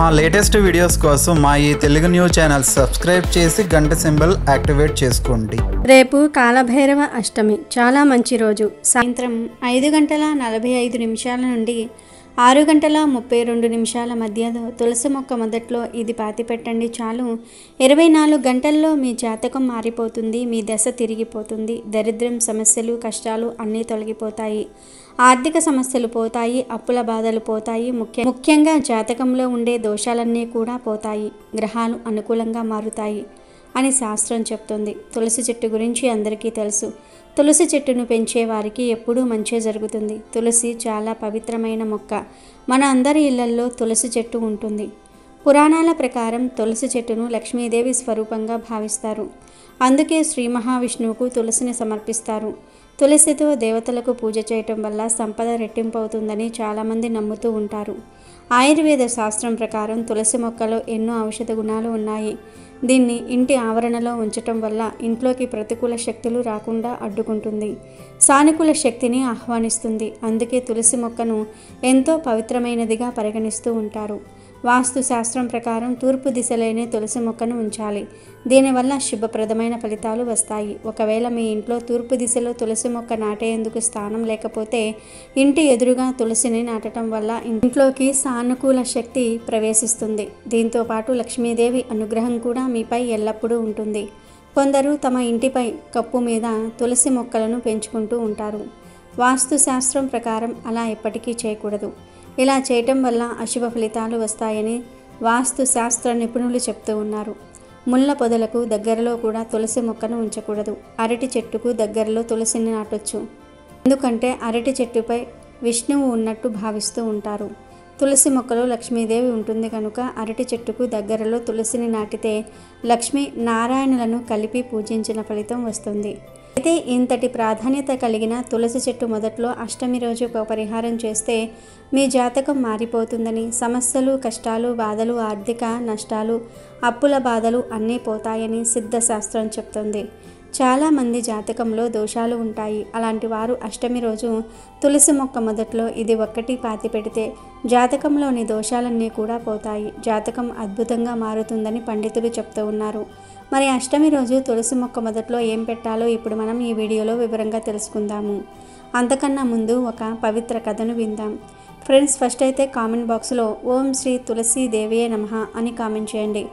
మా latest videos కోసం మా ఈ తెలుగు న్యూస్ ఛానల్ సబ్స్క్రైబ్ చేసి గంట సింబల్ యాక్టివేట్ చేసుకోండి. రేపు కాలభైరవ అష్టమి, చాలా మంచి రోజు. సాయంత్రం 5:45 నుండి 6:32 మధ్యలో తులసి మొక్క మొదట్లో ఇది పాతి పెట్టండి. చాలు 24 గంటల్లో మీ జాతకం మారిపోతుంది, మీ దశ తిరిగిపోతుంది. దరిద్రం, సమస్యలు, కష్టాలు అన్నీ తొలగిపోతాయి. ఆర్థిక సమస్యలు పోతాయి, అప్పుల బాధలు పోతాయి. ముఖ్యంగా జాతకంలో ఉండే దోషాలన్నీ కూడా పోతాయి. గ్రహాలు అనుకూలంగా మారుతాయి అని శాస్త్రం చెప్తుంది. తులసి చెట్టు గురించి అందరికీ తెలుసు. తులసి చెట్టును పెంచే వారికి ఎప్పుడూ మంచే జరుగుతుంది. తులసి చాలా పవిత్రమైన మొక్క. మన అందరి ఇళ్లల్లో తులసి చెట్టు ఉంటుంది. పురాణాల ప్రకారం తులసి చెట్టును లక్ష్మీదేవి స్వరూపంగా భావిస్తారు. అందుకే శ్రీ మహావిష్ణువుకు తులసిని సమర్పిస్తారు. తులసితో దేవతలకు పూజ చేయటం వల్ల సంపద రెట్టింపవుతుందని చాలామంది నమ్ముతూ ఉంటారు. ఆయుర్వేద శాస్త్రం ప్రకారం తులసి మొక్కలో ఎన్నో ఔషధ గుణాలు ఉన్నాయి. దీన్ని ఇంటి ఆవరణలో ఉంచటం వల్ల ఇంట్లోకి ప్రతికూల శక్తులు రాకుండా అడ్డుకుంటుంది, సానుకూల శక్తిని ఆహ్వానిస్తుంది. అందుకే తులసి మొక్కను ఎంతో పవిత్రమైనదిగా పరిగణిస్తూ ఉంటారు. వాస్తు శాస్త్రం ప్రకారం తూర్పు దిశలోనే తులసి మొక్కను ఉంచాలి. దీనివల్ల శుభప్రదమైన ఫలితాలు వస్తాయి. ఒకవేళ మీ ఇంట్లో తూర్పు దిశలో తులసి మొక్క నాటేందుకు స్థానం లేకపోతే ఇంటి ఎదురుగా తులసిని నాటడం వల్ల ఇంట్లోకి సానుకూల శక్తి ప్రవేశిస్తుంది. దీంతో పాటు లక్ష్మీదేవి అనుగ్రహం కూడా మీపై ఎల్లప్పుడూ ఉంటుంది. కొందరు తమ ఇంటిపై కప్పు మీద తులసి మొక్కలను పెంచుకుంటూ ఉంటారు. వాస్తు శాస్త్రం ప్రకారం అలా ఎప్పటికీ చేయకూడదు. ఇలా చేయటం వల్ల అశుభ ఫలితాలు వస్తాయని వాస్తు శాస్త్ర నిపుణులు చెప్తూ ఉన్నారు. ముళ్ళ పొదలకు దగ్గరలో కూడా తులసి మొక్కను ఉంచకూడదు. అరటి చెట్టుకు దగ్గరలో తులసిని నాటొచ్చు. ఎందుకంటే అరటి చెట్టుపై విష్ణువు ఉన్నట్టు భావిస్తూ ఉంటారు. తులసి మొక్కలో లక్ష్మీదేవి ఉంటుంది కనుక అరటి చెట్టుకు దగ్గరలో తులసిని నాటితే లక్ష్మీ నారాయణులను కలిపి పూజించిన ఫలితం వస్తుంది. అయితే ఇంతటి ప్రాధాన్యత కలిగిన తులసి చెట్టు మొదట్లో అష్టమి రోజు ఒక పరిహారం చేస్తే మీ జాతకం మారిపోతుందని, సమస్యలు, కష్టాలు, బాధలు, ఆర్థిక నష్టాలు, అప్పుల బాధలు అన్నీ పోతాయని సిద్ధశాస్త్రం చెప్తుంది. చాలామంది జాతకంలో దోషాలు ఉంటాయి. అలాంటి వారు అష్టమి రోజు తులసి మొక్క మొదట్లో ఇది ఒక్కటి పాతి పెడితే జాతకంలోని దోషాలన్నీ కూడా పోతాయి. జాతకం అద్భుతంగా మారుతుందని పండితులు చెప్తూ ఉన్నారు. మరి అష్టమి రోజు తులసి మొక్క మొదట్లో ఏం పెట్టాలో ఇప్పుడు మనం ఈ వీడియోలో వివరంగా తెలుసుకుందాము. అంతకన్నా ముందు ఒక పవిత్ర కథను విందాం. ఫ్రెండ్స్, ఫస్ట్ అయితే కామెంట్ బాక్స్లో ఓం శ్రీ తులసి దేవియే నమః అని కామెంట్ చేయండి.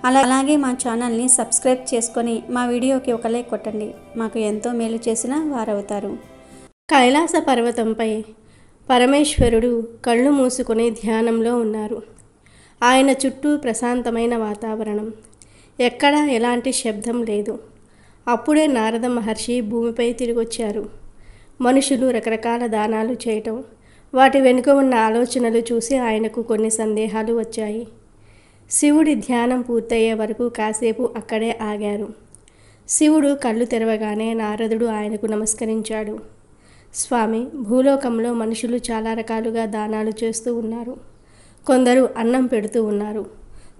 అలాగే మా ఛానల్ని సబ్స్క్రైబ్ చేసుకొని మా వీడియోకి ఒక లైక్ కొట్టండి. మాకు ఎంతో మేలు చేసిన వారవుతారు. కైలాస పర్వతంపై పరమేశ్వరుడు కళ్ళు మూసుకొని ధ్యానంలో ఉన్నారు. ఆయన చుట్టూ ప్రశాంతమైన వాతావరణం, ఎక్కడా ఎలాంటి శబ్దం లేదు. అప్పుడే నారద మహర్షి భూమిపై తిరిగొచ్చారు. మనుషులు రకరకాల దానాలు చేయటం, వాటి వెనుక ఉన్న ఆలోచనలు చూసి ఆయనకు కొన్ని సందేహాలు వచ్చాయి. శివుడి ధ్యానం పూర్తయ్యే వరకు కాసేపు అక్కడే ఆగారు. శివుడు కళ్ళు తెరవగానే నారదుడు ఆయనకు నమస్కరించాడు. స్వామి, భూలోకంలో మనుషులు చాలా రకాలుగా దానాలు చేస్తూ ఉన్నారు. కొందరు అన్నం పెడుతూ ఉన్నారు,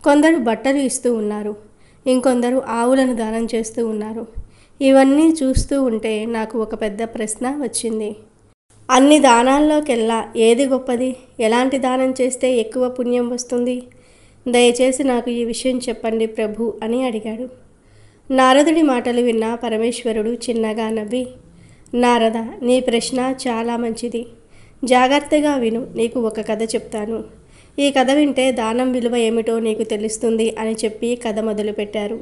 కొందరు బట్టలు ఇస్తూ ఉన్నారు, ఇంకొందరు ఆవులను దానం చేస్తూ ఉన్నారు. ఇవన్నీ చూస్తూ ఉంటే నాకు ఒక పెద్ద ప్రశ్న వచ్చింది. అన్ని దానాల్లోకెల్లా ఏది గొప్పది? ఎలాంటి దానం చేస్తే ఎక్కువ పుణ్యం వస్తుంది? దయచేసి నాకు ఈ విషయం చెప్పండి ప్రభు అని అడిగాడు. నారదుడి మాటలు విన్న పరమేశ్వరుడు చిన్నగా నవ్వి, నారద, నీ ప్రశ్న చాలా మంచిది. జాగ్రత్తగా విను. నీకు ఒక కథ చెప్తాను. ఈ కథ వింటే దానం విలువ ఏమిటో నీకు తెలుస్తుంది అని చెప్పి కథ మొదలుపెట్టారు.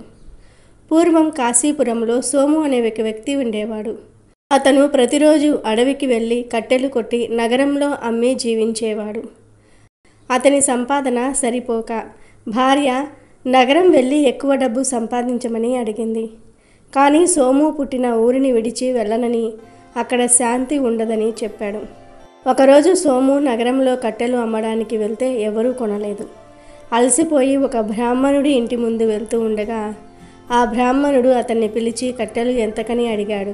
పూర్వం కాశీపురంలో సోము అనే ఒక వ్యక్తి ఉండేవాడు. అతను ప్రతిరోజు అడవికి వెళ్ళి కట్టెలు కొట్టి నగరంలో అమ్మి జీవించేవాడు. అతని సంపాదన సరిపోక భార్య నగరం వెళ్ళి ఎక్కువ డబ్బు సంపాదించమని అడిగింది. కానీ సోము పుట్టిన ఊరిని విడిచి వెళ్ళనని, అక్కడ శాంతి ఉండదని చెప్పాడు. ఒకరోజు సోము నగరంలో కట్టెలు అమ్మడానికి వెళ్తే ఎవరూ కొనలేదు. అలసిపోయి ఒక బ్రాహ్మణుడి ఇంటి ముందు వెళ్తూ ఉండగా ఆ బ్రాహ్మణుడు అతన్ని పిలిచి కట్టెలు ఎంతకని అడిగాడు.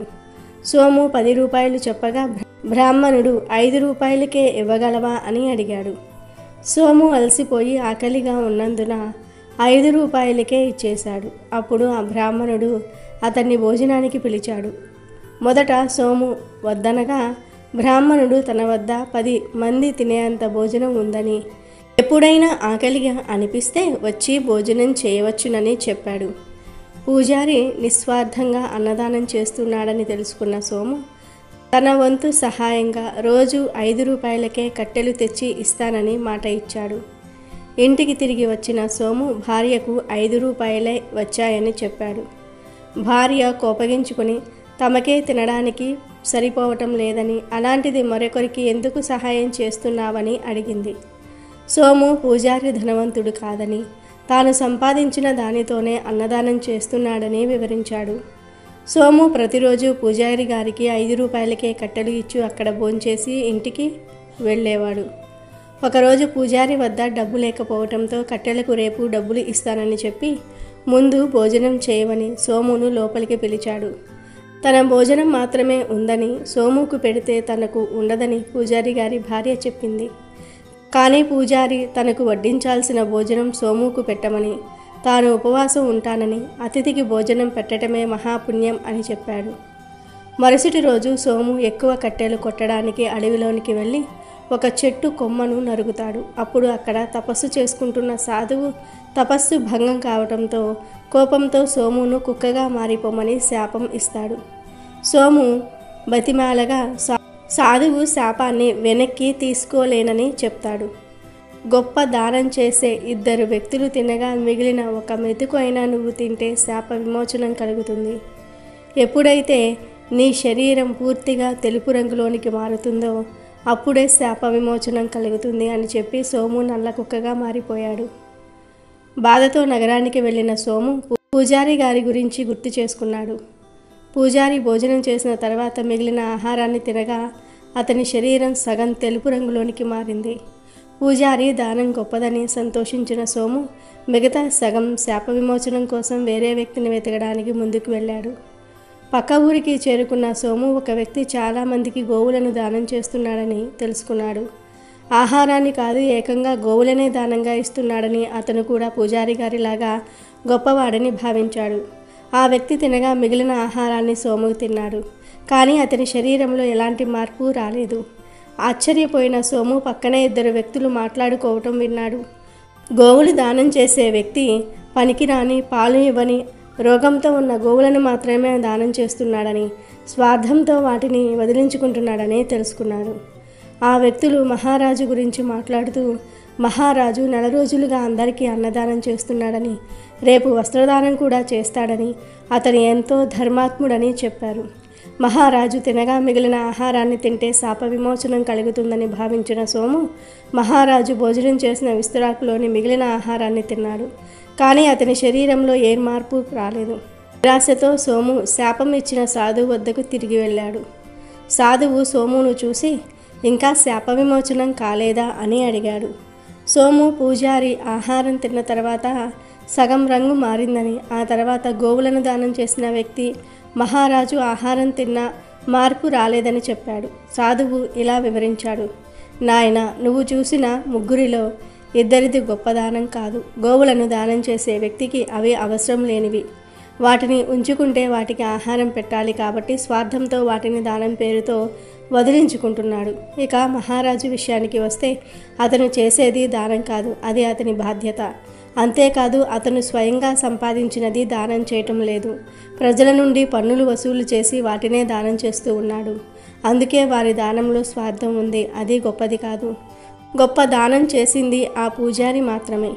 సోము 10 రూపాయలు చెప్పగా బ్రాహ్మణుడు 5 రూపాయలకే ఇవ్వగలవా అని అడిగాడు. సోము అలసిపోయి ఆకలిగా ఉన్నందున 5 రూపాయలకే ఇచ్చేశాడు. అప్పుడు ఆ బ్రాహ్మణుడు అతన్ని భోజనానికి పిలిచాడు. మొదట సోము వద్దనగా బ్రాహ్మణుడు తన వద్ద 10 మంది తినేంత భోజనం ఉందని, ఎప్పుడైనా ఆకలిగా అనిపిస్తే వచ్చి భోజనం చేయవచ్చునని చెప్పాడు. పూజారి నిస్వార్థంగా అన్నదానం చేస్తున్నాడని తెలుసుకున్న సోము తన వంతు సహాయంగా రోజు 5 రూపాయలకే కట్టెలు తెచ్చి ఇస్తానని మాట ఇచ్చాడు. ఇంటికి తిరిగి వచ్చిన సోము భార్యకు 5 రూపాయలే వచ్చాయని చెప్పాడు. భార్య కోపగించుకుని తమకే తినడానికి సరిపోవటం లేదని, అలాంటిది మరొకరికి ఎందుకు సహాయం చేస్తున్నావని అడిగింది. సోము పూజారి ధనవంతుడు కాదని, తాను సంపాదించిన దానితోనే అన్నదానం చేస్తున్నాడని వివరించాడు. సోము ప్రతిరోజు పూజారి గారికి 5 రూపాయలకే కట్టెలు ఇచ్చి అక్కడ భోంచేసి ఇంటికి వెళ్ళేవాడు. ఒకరోజు పూజారి వద్ద డబ్బు లేకపోవడంతో కట్టెలకు రేపు డబ్బులు ఇస్తానని చెప్పి ముందు భోజనం చేయమని సోమును లోపలికి పిలిచాడు. తన భోజనం మాత్రమే ఉందని, సోముకు పెడితే తనకు ఉండదని పూజారి గారి భార్య చెప్పింది. కానీ పూజారి తనకు వడ్డించాల్సిన భోజనం సోముకు పెట్టమని, తాను ఉపవాసం ఉంటానని, అతిథికి భోజనం పెట్టడమే మహాపుణ్యం అని చెప్పాడు. మరుసటి రోజు సోము ఎక్కువ కట్టెలు కొట్టడానికి అడవిలోనికి వెళ్ళి ఒక చెట్టు కొమ్మను నరుగుతాడు. అప్పుడు అక్కడ తపస్సు చేసుకుంటున్న సాధువు తపస్సు భంగం కావడంతో కోపంతో సోమును కుక్కగా మారిపోమని శాపం ఇస్తాడు. సోము బతిమాలగా సాధువు శాపాన్ని వెనక్కి తీసుకోలేనని చెప్తాడు. గొప్ప దానం చేసే 2 వ్యక్తులు తినగా మిగిలిన ఒక మెతుకు అయినా నువ్వు తింటే శాప విమోచనం కలుగుతుంది. ఎప్పుడైతే నీ శరీరం పూర్తిగా తెలుపు రంగులోనికి మారుతుందో అప్పుడే శాప విమోచనం కలుగుతుంది అని చెప్పి సోము నల్ల కుక్కగా మారిపోయాడు. బాధతో నగరానికి వెళ్ళిన సోము పూజారి గారి గురించి గుర్తు చేసుకున్నాడు. పూజారి భోజనం చేసిన తర్వాత మిగిలిన ఆహారాన్ని తినగా అతని శరీరం సగం తెలుపు రంగులోనికి మారింది. పూజారి దానం గొప్పదని సంతోషించిన సోము మిగతా సగం శాప విమోచనం కోసం వేరే వ్యక్తిని వెతకడానికి ముందుకు వెళ్ళాడు. పక్క ఊరికి చేరుకున్న సోము ఒక వ్యక్తి చాలామందికి గోవులను దానం చేస్తున్నాడని తెలుసుకున్నాడు. ఆహారాన్ని కాదు, ఏకంగా గోవులనే దానంగా ఇస్తున్నాడని, అతను కూడా పూజారి గారిలాగా గొప్పవాడని భావించాడు. ఆ వ్యక్తి తినగా మిగిలిన ఆహారాన్ని సోము తిన్నాడు. కానీ అతని శరీరంలో ఎలాంటి మార్పు రాలేదు. ఆశ్చర్యపోయిన సోము పక్కనే 2 వ్యక్తులు మాట్లాడుకోవటం విన్నాడు. గోవులు దానం చేసే వ్యక్తి పనికిరాని, పాలు ఇవ్వని, రోగంతో ఉన్న గోవులను మాత్రమే దానం చేస్తున్నాడని, స్వార్థంతో వాటిని వదిలించుకుంటున్నాడని తెలుసుకున్నాడు. ఆ వ్యక్తులు మహారాజు గురించి మాట్లాడుతూ, మహారాజు 4 రోజులుగా అందరికీ అన్నదానం చేస్తున్నాడని, రేపు వస్త్రదానం కూడా చేస్తాడని, అతను ఎంతో ధర్మాత్ముడని చెప్పారు. మహారాజు తినగా మిగిలిన ఆహారాన్ని తింటే శాప విమోచనం కలుగుతుందని భావించిన సోము మహారాజు భోజనం చేసిన విస్తరాకులోని మిగిలిన ఆహారాన్ని తిన్నాడు. కానీ అతని శరీరంలో ఏ మార్పు రాలేదు. నిరాశతో సోము శాపం ఇచ్చిన సాధువు వద్దకు తిరిగి వెళ్ళాడు. సాధువు సోమును చూసి ఇంకా శాప విమోచనం కాలేదా అని అడిగాడు. సోము పూజారి ఆహారం తిన్న తర్వాత సగం రంగు మారిందని, ఆ తర్వాత గోవులను దానం చేసిన వ్యక్తి మహారాజు ఆహారం తిన్నా మార్పు రాలేదని చెప్పాడు. సాధువు ఇలా వివరించాడు. నాయన, నువ్వు చూసిన 3 2 గొప్ప దానం కాదు. గోవులను దానం చేసే వ్యక్తికి అవి అవసరం లేనివి. వాటిని ఉంచుకుంటే వాటికి ఆహారం పెట్టాలి కాబట్టి స్వార్థంతో వాటిని దానం పేరుతో వదిలించుకుంటున్నాడు. ఇక మహారాజు విషయానికి వస్తే అతను చేసేది దానం కాదు, అది అతని బాధ్యత. అంతేకాదు, అతను స్వయంగా సంపాదించినది దానం చేయటం లేదు. ప్రజల నుండి పన్నులు వసూలు చేసి వాటినే దానం చేస్తూ ఉన్నాడు. అందుకే వారి దానంలో స్వార్థం ఉంది, అది గొప్పది కాదు. గొప్ప దానం చేసింది ఆ పూజారి మాత్రమే.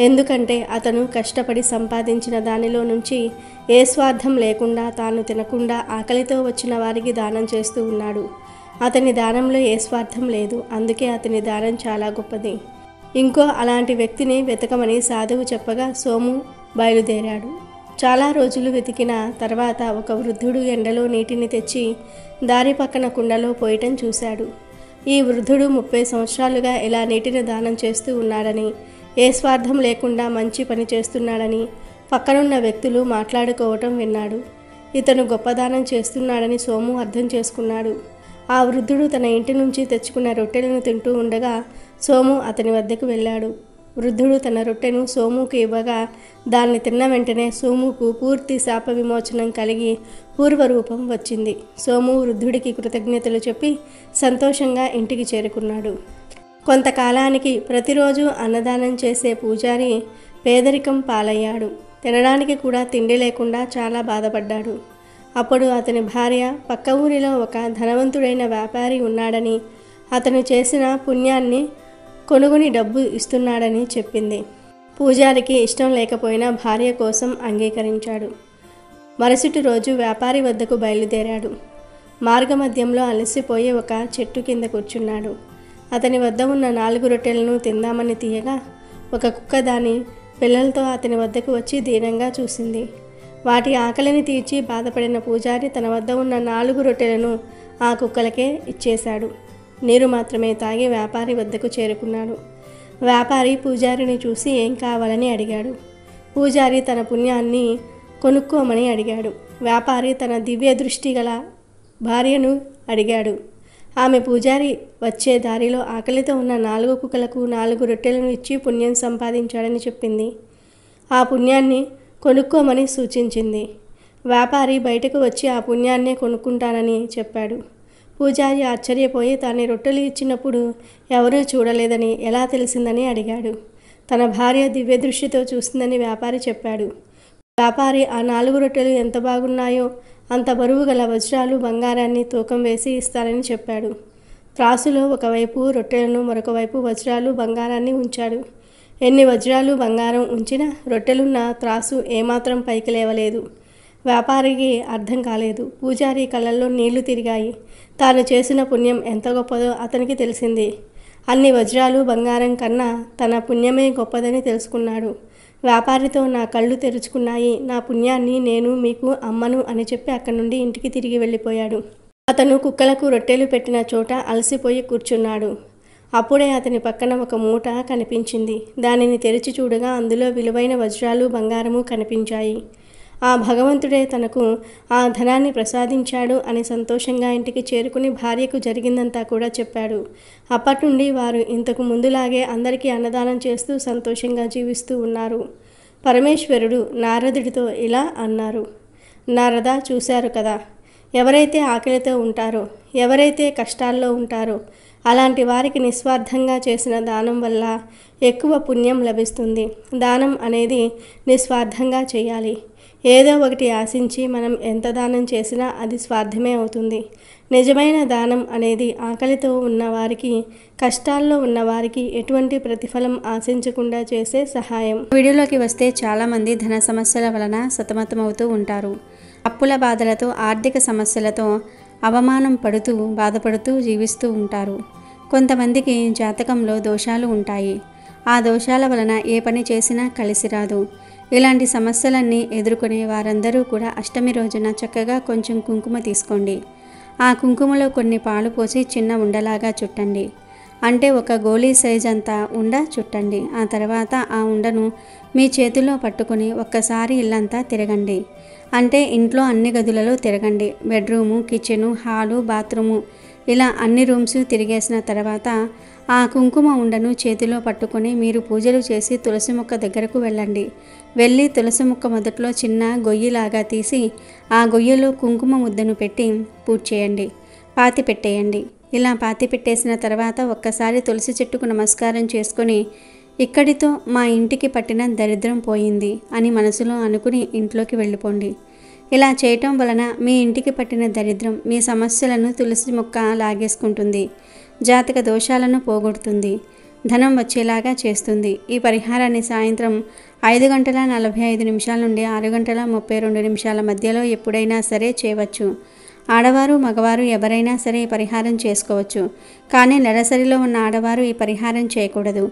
ఎందుకంటే అతను కష్టపడి సంపాదించిన దానిలో నుంచి ఏ స్వార్థం లేకుండా, తాను తినకుండా ఆకలితో వచ్చిన వారికి దానం చేస్తూ ఉన్నాడు. అతని దానంలో ఏ స్వార్థం లేదు, అందుకే అతని దానం చాలా గొప్పది. ఇంకో అలాంటి వ్యక్తిని వెతకమని సాధువు చెప్పగా సోము బయలుదేరాడు. చాలా రోజులు వెతికిన తర్వాత ఒక వృద్ధుడు ఎండలో నీటిని తెచ్చి దారి పక్కన కుండలో పోయటం చూశాడు. ఈ వృద్ధుడు 30 సంవత్సరాలుగా ఇలా నీటిని దానం చేస్తూ ఉన్నాడని, ఏ స్వార్థం లేకుండా మంచి పని చేస్తున్నాడని పక్కనున్న వ్యక్తులు మాట్లాడుకోవటం విన్నాడు. ఇతను గొప్పదానం చేస్తున్నాడని సోము అర్థం చేసుకున్నాడు. ఆ వృద్ధుడు తన ఇంటి నుంచి తెచ్చుకున్న రొట్టెలను తింటూ ఉండగా సోము అతని వద్దకు వెళ్ళాడు. వృద్ధుడు తన రొట్టెను సోముకు ఇవ్వగా దాన్ని తిన్న వెంటనే సోముకు పూర్తి శాప విమోచనం కలిగి పూర్వరూపం వచ్చింది. సోము వృద్ధుడికి కృతజ్ఞతలు చెప్పి సంతోషంగా ఇంటికి చేరుకున్నాడు. కొంతకాలానికి ప్రతిరోజు అన్నదానం చేసే పూజారి పేదరికం పాలయ్యాడు. తినడానికి కూడా తిండి లేకుండా చాలా బాధపడ్డాడు. అప్పుడు అతని భార్య పక్క ఊరిలో ఒక ధనవంతుడైన వ్యాపారి ఉన్నాడని, అతను చేసిన పుణ్యాన్ని కొనుగొని డబ్బు ఇస్తున్నాడని చెప్పింది. పూజారికి ఇష్టం లేకపోయినా భార్య కోసం అంగీకరించాడు. మరుసటి రోజు వ్యాపారి వద్దకు బయలుదేరాడు. మార్గమధ్యంలో అలసిపోయి ఒక చెట్టు కింద కూర్చున్నాడు. అతని వద్ద ఉన్న 4 రొట్టెలను తిందామని తీయగా ఒక కుక్క దాని పిల్లలతో అతని వద్దకు వచ్చి దీనంగా చూసింది. వాటి ఆకలిని తీర్చి బాధపడిన పూజారి తన వద్ద ఉన్న 4 రొట్టెలను ఆ కుక్కలకే ఇచ్చేశాడు. నీరు మాత్రమే తాగి వ్యాపారి వద్దకు చేరుకున్నాడు. వ్యాపారి పూజారిని చూసి ఏం కావాలని అడిగాడు. పూజారి తన పుణ్యాన్ని కొనుక్కోమని అడిగాడు. వ్యాపారి తన దివ్య దృష్టి గల భార్యను అడిగాడు. ఆమె పూజారి వచ్చే దారిలో ఆకలితో ఉన్న 4 కుక్కలకు 4 రొట్టెలను ఇచ్చి పుణ్యం సంపాదించాడని చెప్పింది. ఆ పుణ్యాన్ని కొనుక్కోమని సూచించింది. వ్యాపారి బయటకు వచ్చి ఆ పుణ్యాన్నే కొనుక్కుంటానని చెప్పాడు. పూజారి ఆశ్చర్యపోయి తాను రొట్టెలు ఇచ్చినప్పుడు ఎవరూ చూడలేదని ఎలా తెలిసిందని అడిగాడు. తన భార్య దివ్య దృష్టితో చూసిందని వ్యాపారి చెప్పాడు. వ్యాపారి ఆ 4 రొట్టెలు ఎంత బాగున్నాయో అంత బరువు గల వజ్రాలు బంగారాన్ని తూకం వేసి ఇస్తానని చెప్పాడు. త్రాసులో ఒకవైపు రొట్టెలను మరొక వైపు వజ్రాలు బంగారాన్ని ఉంచాడు. ఎన్ని వజ్రాలు బంగారం ఉంచినా రొట్టెలున్న త్రాసు ఏమాత్రం పైకి లేవలేదు. వ్యాపారికి అర్థం కాలేదు. పూజారి కళ్ళల్లో నీళ్లు తిరిగాయి. తాను చేసిన పుణ్యం ఎంత గొప్పదో అతనికి తెలిసింది. అన్ని వజ్రాలు బంగారం కన్నా తన పుణ్యమే గొప్పదని తెలుసుకున్నాడు. వ్యాపారితో నా కళ్ళు తెరుచుకున్నాయి, నా పుణ్యాన్ని నేను మీకు అమ్మను అని చెప్పి అక్కడి నుండి ఇంటికి తిరిగి వెళ్ళిపోయాడు. అతను కుక్కలకు రొట్టెలు పెట్టిన చోట అలసిపోయి కూర్చున్నాడు. అప్పుడే అతని పక్కన ఒక మూట కనిపించింది. దానిని తెరిచి చూడగా అందులో విలువైన వజ్రాలు బంగారము కనిపించాయి. ఆ భగవంతుడే తనకు ఆ ధనాన్ని ప్రసాదించాడు అని సంతోషంగా ఇంటికి చేరుకుని భార్యకు జరిగిందంతా కూడా చెప్పాడు. అప్పటి నుండి వారు ఇంతకు ముందులాగే అందరికీ అన్నదానం చేస్తూ సంతోషంగా జీవిస్తూ ఉన్నారు. పరమేశ్వరుడు నారదుడితో ఇలా అన్నారు. నారద, చూశారు కదా, ఎవరైతే ఆకలితో ఉంటారో, ఎవరైతే కష్టాల్లో ఉంటారో అలాంటి వారికి నిస్వార్థంగా చేసిన దానం వల్ల ఎక్కువ పుణ్యం లభిస్తుంది. దానం అనేది నిస్వార్థంగా చేయాలి. ఏదో ఒకటి ఆశించి మనం ఎంత దానం చేసినా అది స్వార్థమే అవుతుంది. నిజమైన దానం అనేది ఆకలితో ఉన్నవారికి, కష్టాల్లో ఉన్నవారికి ఎటువంటి ప్రతిఫలం ఆశించకుండా చేసే సహాయం. వీడియోలోకి వస్తే చాలామంది ధన సమస్యల వలన సతమతమవుతూ ఉంటారు. అప్పుల బాధలతో, ఆర్థిక సమస్యలతో అవమానం పడుతూ బాధపడుతూ జీవిస్తూ ఉంటారు. కొంతమందికి జాతకంలో దోషాలు ఉంటాయి. ఆ దోషాల వలన ఏ పని చేసినా కలిసి రాదు. ఇలాంటి సమస్యలన్నీ ఎదుర్కొనే వారందరూ కూడా అష్టమి రోజున చక్కగా కొంచెం కుంకుమ తీసుకోండి. ఆ కుంకుమలో కొన్ని పాలు పోసి చిన్న ఉండలాగా చుట్టండి. అంటే ఒక గోళీ సైజ్ అంతా ఉండ చుట్టండి. ఆ తర్వాత ఆ ఉండను మీ చేతిలో పట్టుకొని ఒక్కసారి ఇల్లంతా తిరగండి. అంటే ఇంట్లో అన్ని గదులలో తిరగండి. బెడ్రూము, కిచెను, హాలు, బాత్రూము ఇలా అన్ని రూమ్స్ తిరిగేసిన తర్వాత ఆ కుంకుమ ఉండను చేతిలో పట్టుకొని మీరు పూజలు చేసి తులసి మొక్క దగ్గరకు వెళ్ళండి. వెళ్ళి తులసి మొక్క మొదట్లో చిన్న గొయ్యిలాగా తీసి ఆ గొయ్యిలో కుంకుమ ముద్దను పెట్టి పూజ చేయండి. పాతి పెట్టేయండి. ఇలా పాతి పెట్టేసిన తర్వాత ఒక్కసారి తులసి చెట్టుకు నమస్కారం చేసుకొని ఇక్కడితో మా ఇంటికి పట్టిన దరిద్రం పోయింది అని మనసులో అనుకుని ఇంట్లోకి వెళ్ళిపోండి. ఇలా చేయటం వలన మీ ఇంటికి పట్టిన దరిద్రం, మీ సమస్యలను తులసి మొక్క లాగేసుకుంటుంది. జాతక దోషాలను పోగొడుతుంది. ధనం వచ్చేలాగా చేస్తుంది. ఈ పరిహారాన్ని సాయంత్రం 5:45 నుండి 6:32 మధ్యలో ఎప్పుడైనా సరే చేయవచ్చు. ఆడవారు, మగవారు ఎవరైనా సరే ఈ పరిహారం చేసుకోవచ్చు. కానీ నెలసరిలో ఉన్న ఆడవారు ఈ పరిహారం చేయకూడదు.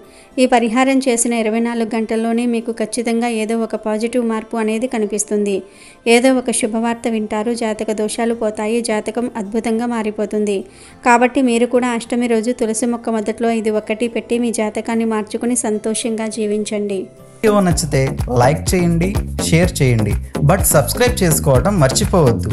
ఈ పరిహారం చేసిన 24 గంటల్లోనే మీకు ఖచ్చితంగా ఏదో ఒక పాజిటివ్ మార్పు అనేది కనిపిస్తుంది. ఏదో ఒక శుభవార్త వింటారు. జాతక దోషాలు పోతాయి. జాతకం అద్భుతంగా మారిపోతుంది. కాబట్టి మీరు కూడా అష్టమి రోజు తులసి మొక్క మొదట్లో ఇది ఒక్కటి పెట్టి మీ జాతకాన్ని మార్చుకుని సంతోషంగా జీవించండి. వీడియో నచ్చితే లైక్ చేయండి, షేర్ చేయండి, బట్ సబ్స్క్రైబ్ చేసుకోవడం మర్చిపోవద్దు.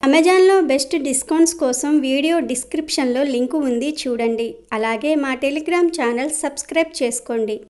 అమెజాన్లో బెస్ట్ డిస్కౌంట్స్ కోసం వీడియో డిస్క్రిప్షన్లో లింకు ఉంది, చూడండి. అలాగే మా టెలిగ్రామ్ ఛానల్ సబ్స్క్రైబ్ చేసుకోండి.